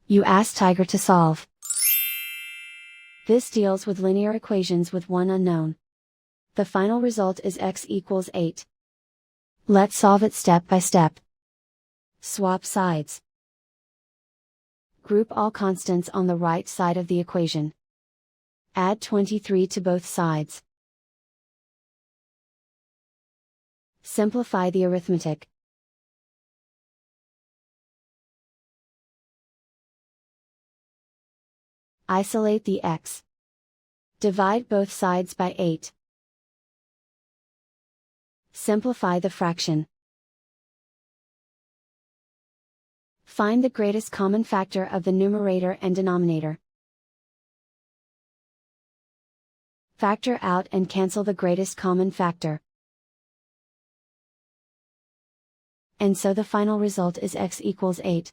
You ask Tiger to solve. This deals with linear equations with one unknown. The final result is x equals 8. Let's solve it step by step. Swap sides. Group all constants on the right side of the equation. Add 23 to both sides. Simplify the arithmetic. Isolate the x. Divide both sides by 8. Simplify the fraction. Find the greatest common factor of the numerator and denominator. Factor out and cancel the greatest common factor. And so the final result is x equals 8.